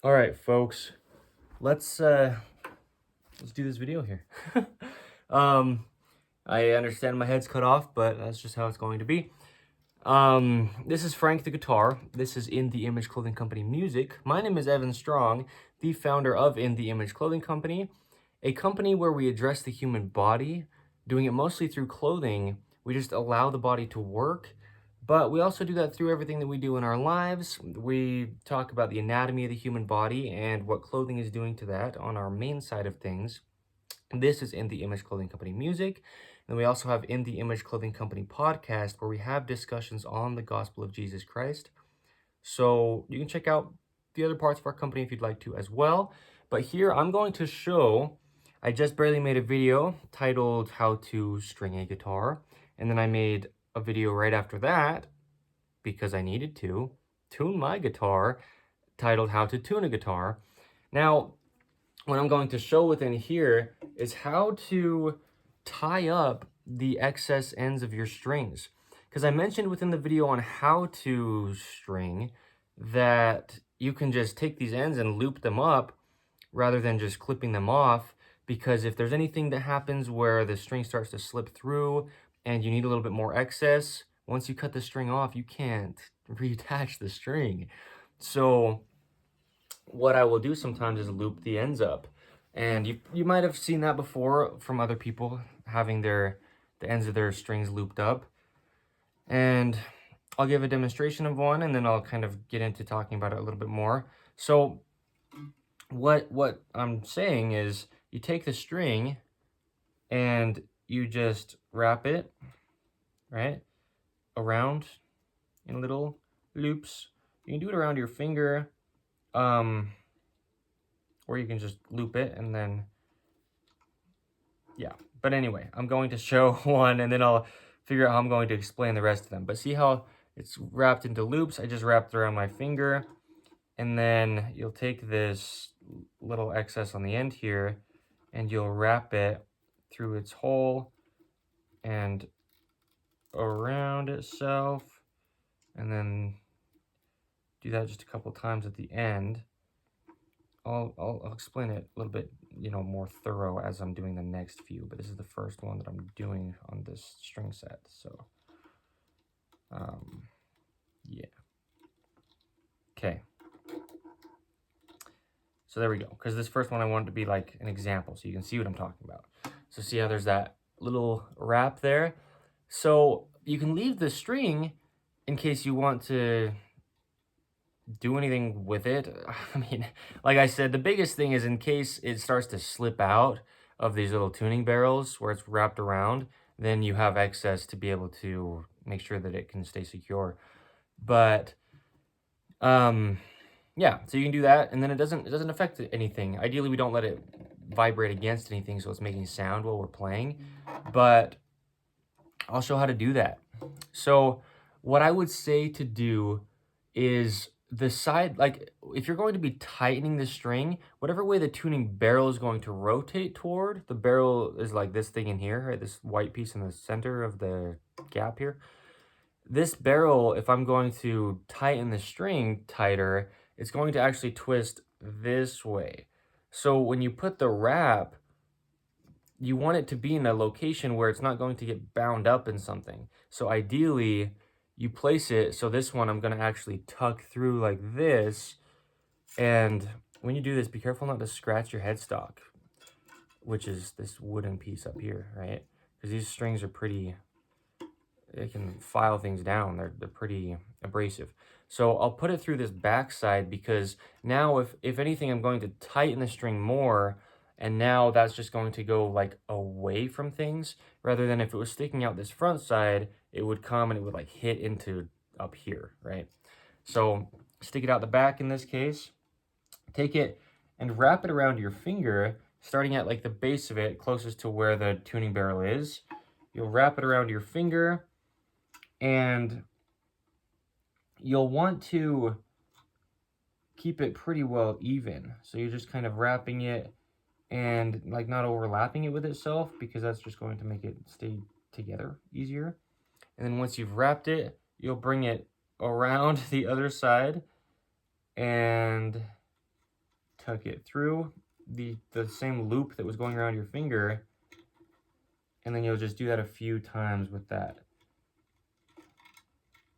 All right, folks, let's do this video here. um, I understand my head's cut off, but that's just how it's going to be. This is Frank the guitar. This is In the Image Clothing Company music. My name is Evan Strong, the founder of In the Image Clothing Company, a company where we address the human body, doing it mostly through clothing. We just allow the body to work. But we also do that through everything that we do in our lives. We talk about the anatomy of the human body and what clothing is doing to that on our main side of things. This is In the Image Clothing Company music. And we also have In the Image Clothing Company podcast, where we have discussions on the gospel of Jesus Christ. So you can check out the other parts of our company if you'd like to as well. But here I'm going to show, I just barely made a video titled How to String a Guitar. And then I made a video right after that, because I needed to, tune my guitar, titled How to Tune a Guitar. Now, what I'm going to show within here is how to tie up the excess ends of your strings. Because I mentioned within the video on how to string that you can just take these ends and loop them up rather than just clipping them off, because if there's anything that happens where the string starts to slip through and you need a little bit more excess, once you cut the string off, you can't reattach the string. So what I will do sometimes is loop the ends up. And you might have seen that before from other people, having the ends of their strings looped up. And I'll give a demonstration of one, and then I'll kind of get into talking about it a little bit more. So what I'm saying is, you take the string and you just wrap it, right, around in little loops. You can do it around your finger, or you can just loop it and then, yeah. But anyway, I'm going to show one and then I'll figure out how I'm going to explain the rest of them. But see how it's wrapped into loops? I just wrapped it around my finger, and then you'll take this little excess on the end here and you'll wrap it through its hole and around itself, and then do that just a couple times at the end. I'll explain it a little bit, more thorough as I'm doing the next few, but this is the first one that I'm doing on this string set. So, yeah. Okay. So there we go. Because this first one I want it to be like an example so you can see what I'm talking about. So see how there's that little wrap there? So you can leave the string in case you want to do anything with it. I mean, like I said, the biggest thing is in case it starts to slip out of these little tuning barrels where it's wrapped around, then you have excess to be able to make sure that it can stay secure. But yeah, so you can do that, and then it doesn't affect anything. Ideally, we don't let it vibrate against anything so it's making sound while we're playing, but I'll show how to do that. So what I would say to do is the side, like if you're going to be tightening the string, whatever way the tuning barrel is going to rotate toward, the barrel is like this thing in here, right? This white piece in the center of the gap here. This barrel, if I'm going to tighten the string tighter, it's going to actually twist this way. So when you put the wrap, you want it to be in a location where it's not going to get bound up in something. So ideally, you place it, so this one I'm going to actually tuck through like this. And when you do this, be careful not to scratch your headstock, which is this wooden piece up here, right? Because these strings are pretty, they can file things down. They're pretty abrasive. So I'll put it through this backside, because now if anything, I'm going to tighten the string more, and now that's just going to go like away from things, rather than if it was sticking out this front side, it would come and it would like hit into up here, right? So stick it out the back in this case, take it and wrap it around your finger, starting at like the base of it, closest to where the tuning barrel is. You'll wrap it around your finger, and you'll want to keep it pretty well even. So you're just kind of wrapping it and like not overlapping it with itself, because that's just going to make it stay together easier. And then once you've wrapped it, you'll bring it around the other side and tuck it through the same loop that was going around your finger, and then you'll just do that a few times with that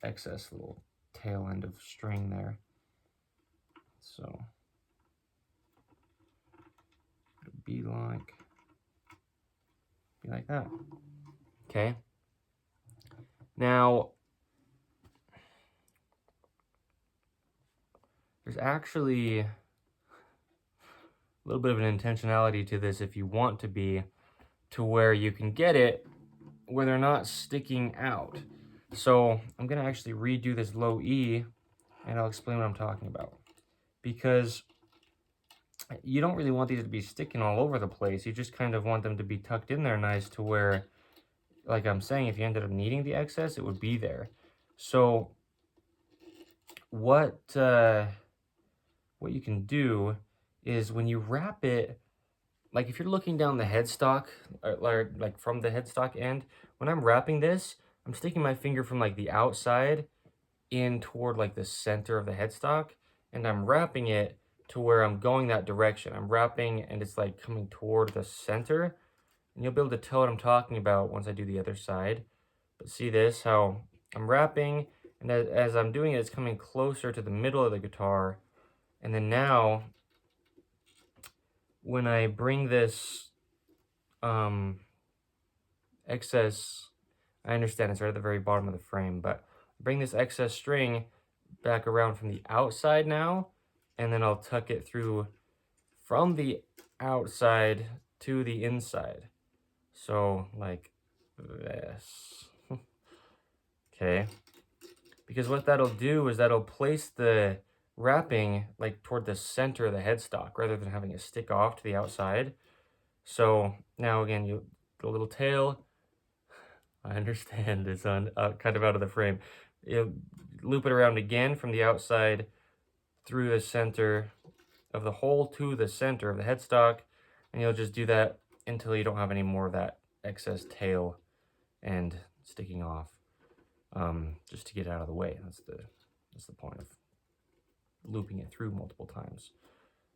excess little tail end of string there. So it'll be like that. Okay. Now, there's actually a little bit of an intentionality to this if you want to be, to where you can get it where they're not sticking out. So I'm gonna actually redo this low E, and I'll explain what I'm talking about. Because you don't really want these to be sticking all over the place. You just kind of want them to be tucked in there nice, to where, like I'm saying, if you ended up needing the excess, it would be there. So what you can do is, when you wrap it, like if you're looking down the headstock, or like from the headstock end, when I'm wrapping this, I'm sticking my finger from like the outside in toward like the center of the headstock, and I'm wrapping it to where I'm going that direction. I'm wrapping and it's like coming toward the center, and you'll be able to tell what I'm talking about once I do the other side. But see this, how I'm wrapping, and as I'm doing it, it's coming closer to the middle of the guitar. And then now, when I bring this excess, I understand it's right at the very bottom of the frame, but bring this excess string back around from the outside now, and then I'll tuck it through from the outside to the inside. So like this. Okay. Because what that'll do is that'll place the wrapping like toward the center of the headstock, rather than having it stick off to the outside. So now again, the little tail, I understand it's on kind of out of the frame. You loop it around again from the outside through the center of the hole to the center of the headstock, and you'll just do that until you don't have any more of that excess tail and sticking off, just to get out of the way. That's the point of looping it through multiple times.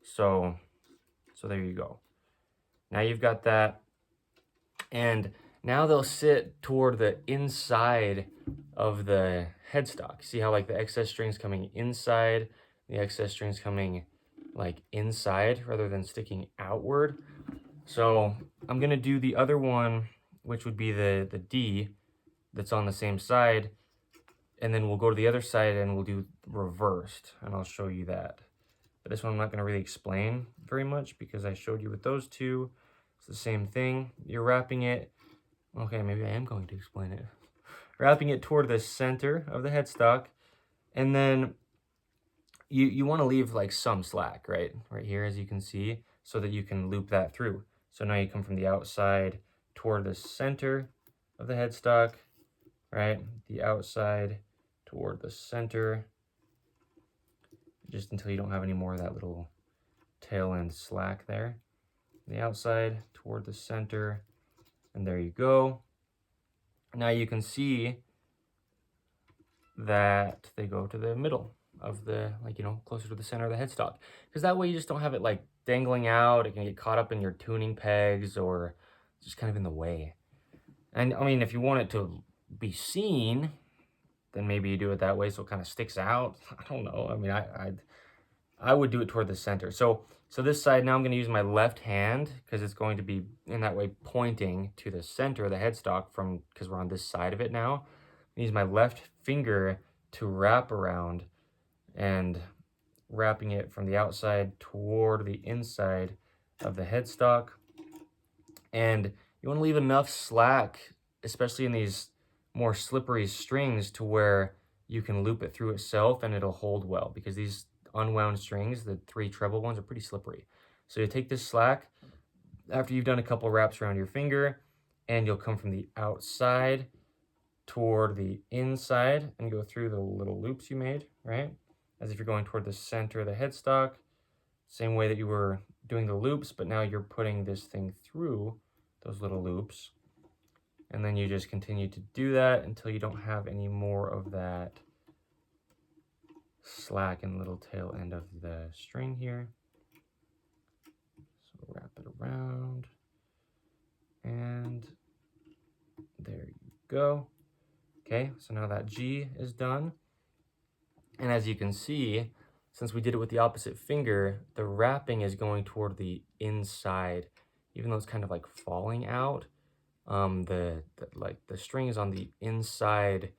So there you go. Now you've got that, and now they'll sit toward the inside of the headstock. See how like the excess string's coming inside, the excess string's coming like inside rather than sticking outward. So I'm gonna do the other one, which would be the D that's on the same side, and then we'll go to the other side and we'll do reversed, and I'll show you that. But this one I'm not gonna really explain very much because I showed you with those two. It's the same thing. You're wrapping it, okay, maybe I am going to explain it. Wrapping it toward the center of the headstock, and then you want to leave like some slack, right here, as you can see, so that you can loop that through. So now you come from the outside toward the center of the headstock, right? The outside toward the center, just until you don't have any more of that little tail end slack there. The outside toward the center, and there you go. Now you can see that they go to the middle of the, like, you know, closer to the center of the headstock, because that way you just don't have it like dangling out. It can get caught up in your tuning pegs or just kind of in the way. And I mean, if you want it to be seen, then maybe you do it that way so it kind of sticks out. I don't know. I mean, I would do it toward the center. So this side, now I'm going to use my left hand, because it's going to be in that way pointing to the center of the headstock, because we're on this side of it now. I use my left finger to wrap around, and wrapping it from the outside toward the inside of the headstock. And you want to leave enough slack, especially in these more slippery strings, to where you can loop it through itself and it'll hold well, because these unwound strings, the 3 treble ones, are pretty slippery. So you take this slack after you've done a couple wraps around your finger, and you'll come from the outside toward the inside and go through the little loops you made, right? As if you're going toward the center of the headstock, same way that you were doing the loops, but now you're putting this thing through those little loops. And then you just continue to do that until you don't have any more of that slack and little tail end of the string here. around, and there you go. Okay, so now that G is done. And as you can see, since we did it with the opposite finger, the wrapping is going toward the inside, even though it's kind of like falling out. The string is on the inside,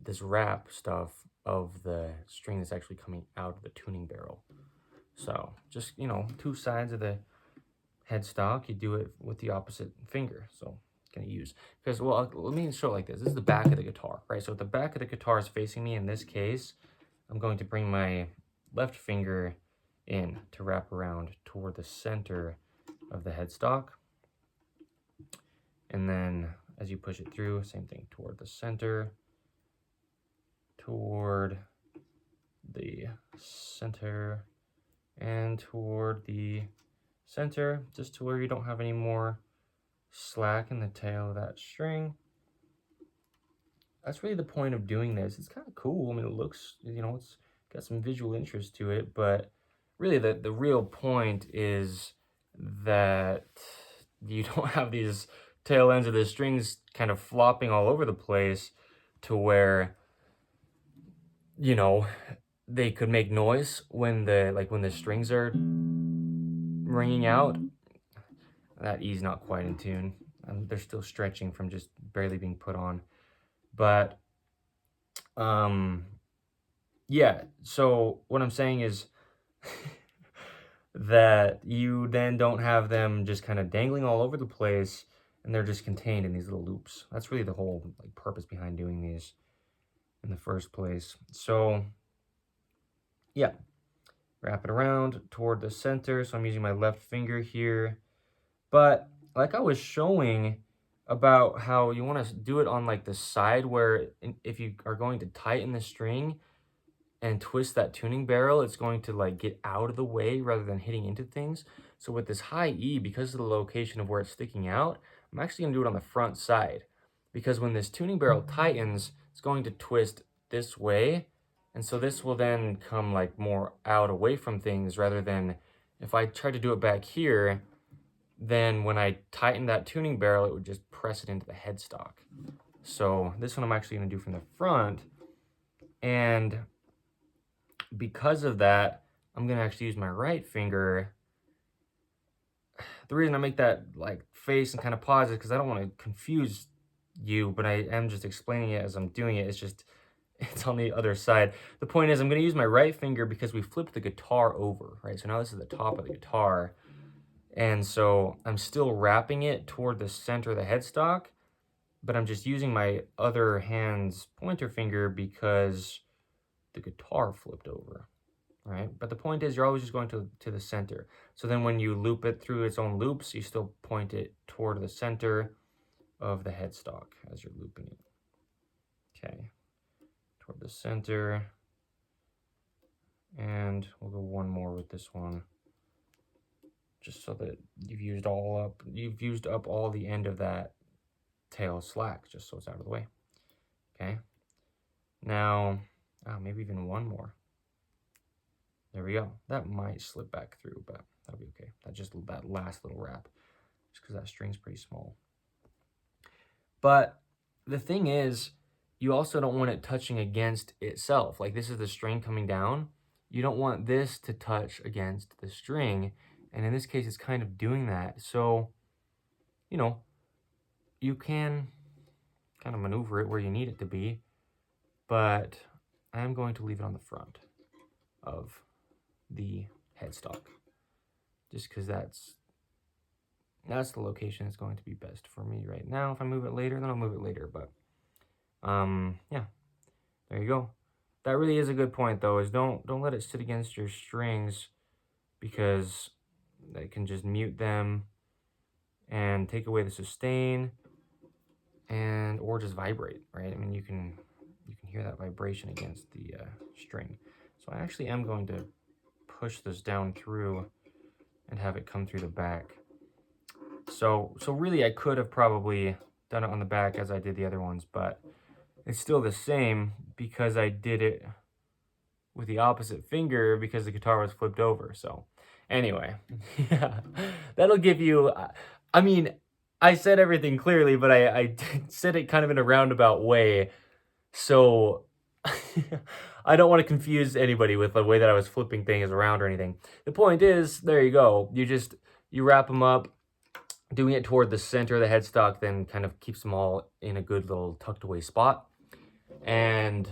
this wrap stuff of the string that's actually coming out of the tuning barrel. So just, you know, two sides of the headstock, you do it with the opposite finger. So gonna use, because, well, let me show it like this. This is the back of the guitar, right? So if the back of the guitar is facing me in this case, I'm going to bring my left finger in to wrap around toward the center of the headstock. And then as you push it through, same thing, toward the center, toward the center, and toward the center, just to where you don't have any more slack in the tail of that string. That's really the point of doing this. It's kind of cool. I mean, it looks, you know, it's got some visual interest to it, but really the real point is that you don't have these tail ends of the strings kind of flopping all over the place to where, you know, they could make noise when the strings are ringing out. That E's not quite in tune. They're still stretching from just barely being put on. But yeah, so what I'm saying is that you then don't have them just kind of dangling all over the place, and they're just contained in these little loops. That's really the whole purpose behind doing these in the first place. So yeah, wrap it around toward the center. So I'm using my left finger here. But like I was showing about how you want to do it on like the side where if you are going to tighten the string and twist that tuning barrel, it's going to like get out of the way rather than hitting into things. So with this high E, because of the location of where it's sticking out, I'm actually gonna do it on the front side, because when this tuning barrel tightens, it's going to twist this way. And so this will then come like more out away from things, rather than if I try to do it back here, then when I tighten that tuning barrel, it would just press it into the headstock. So this one I'm actually gonna do from the front. And because of that, I'm gonna actually use my right finger. The reason I make that like face and kind of pause is because I don't want to confuse you, but I am just explaining it as I'm doing it. It's on the other side. The point is I'm gonna use my right finger because we flipped the guitar over, right? So now this is the top of the guitar. And so I'm still wrapping it toward the center of the headstock, but I'm just using my other hand's pointer finger because the guitar flipped over, right? But the point is you're always just going to the center. So then when you loop it through its own loops, you still point it toward the center of the headstock as you're looping it. Okay, toward the center. And we'll go one more with this one, just so that you've used up all the end of that tail slack, just so it's out of the way. Okay, now maybe even one more. There we go. That might slip back through, but that'll be okay. That last little wrap, just because that string's pretty small. But the thing is, you also don't want it touching against itself. Like this is the string coming down. You don't want this to touch against the string. And in this case, it's kind of doing that. So, you know, you can kind of maneuver it where you need it to be, but I am going to leave it on the front of the headstock, just because that's the location that's going to be best for me right now. If I move it later, then I'll move it later, but yeah, there you go. That really is a good point though, is don't let it sit against your strings, because they can just mute them and take away the sustain, and or just vibrate, right? I mean, you can hear that vibration against the string. So I actually am going to push this down through and have it come through the back. So really I could have probably done it on the back as I did the other ones, but it's still the same because I did it with the opposite finger because the guitar was flipped over. So Anyway, yeah, that'll give you, I mean, I said everything clearly, but I said it kind of in a roundabout way. So I don't want to confuse anybody with the way that I was flipping things around or anything. The point is, there you go. You wrap them up, doing it toward the center of the headstock, then kind of keeps them all in a good little tucked away spot. And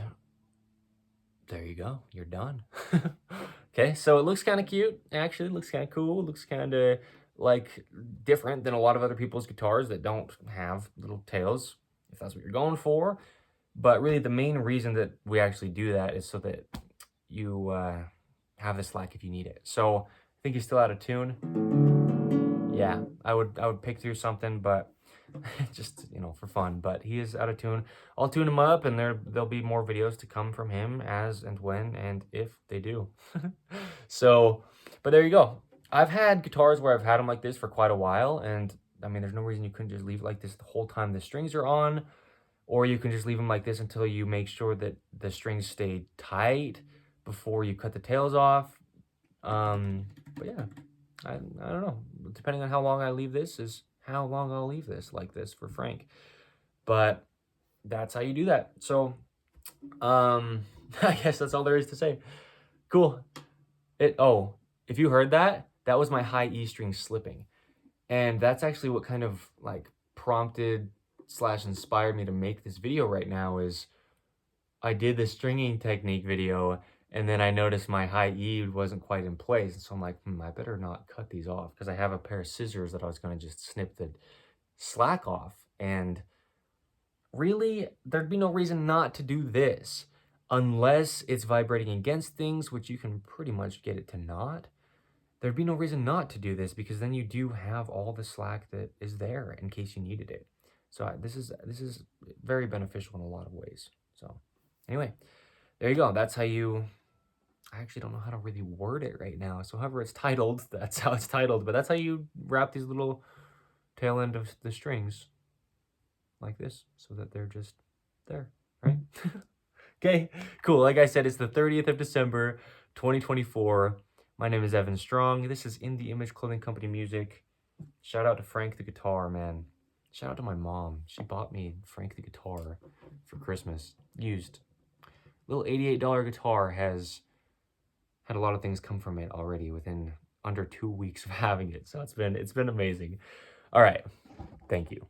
there you go. You're done. Okay, so it looks kind of cute. Actually, it looks kind of cool. It looks kind of like different than a lot of other people's guitars that don't have little tails, if that's what you're going for. But really, the main reason that we actually do that is so that you have the slack if you need it. So I think he's still out of tune. Yeah, I would pick through something, but just, you know, for fun. But he is out of tune. I'll tune him up, and there'll be more videos to come from him as and when and if they do. So, but there you go. I've had guitars where I've had them like this for quite a while, and I mean, there's no reason you couldn't just leave it like this the whole time the strings are on, or you can just leave them like this until you make sure that the strings stay tight before you cut the tails off. But yeah, I don't know. Depending on how long I leave this is how long I'll leave this like this for Frank. But that's how you do that. So, I guess that's all there is to say. Cool. Oh, if you heard that, that was my high E string slipping. And that's actually what kind of like prompted / inspired me to make this video right now is I did the stringing technique video, and then I noticed my high E wasn't quite in place. And so I'm like, I better not cut these off because I have a pair of scissors that I was going to just snip the slack off. And really, there'd be no reason not to do this unless it's vibrating against things, which you can pretty much get it to not. There'd be no reason not to do this because then you do have all the slack that is there in case you needed it. So this is very beneficial in a lot of ways. So anyway, there you go. That's how you, I actually don't know how to really word it right now. So however it's titled, that's how it's titled. But that's how you wrap these little tail end of the strings like this so that they're just there, right? Okay, cool. Like I said, it's the 30th of December, 2024. My name is Evan Strong. This is In The Image Clothing Company music. Shout out to Frank the guitar, man. Shout out to my mom. She bought me Frank the guitar for Christmas. Used. Little $88 guitar has had a lot of things come from it already within under 2 weeks of having it. So it's been amazing. All right. Thank you.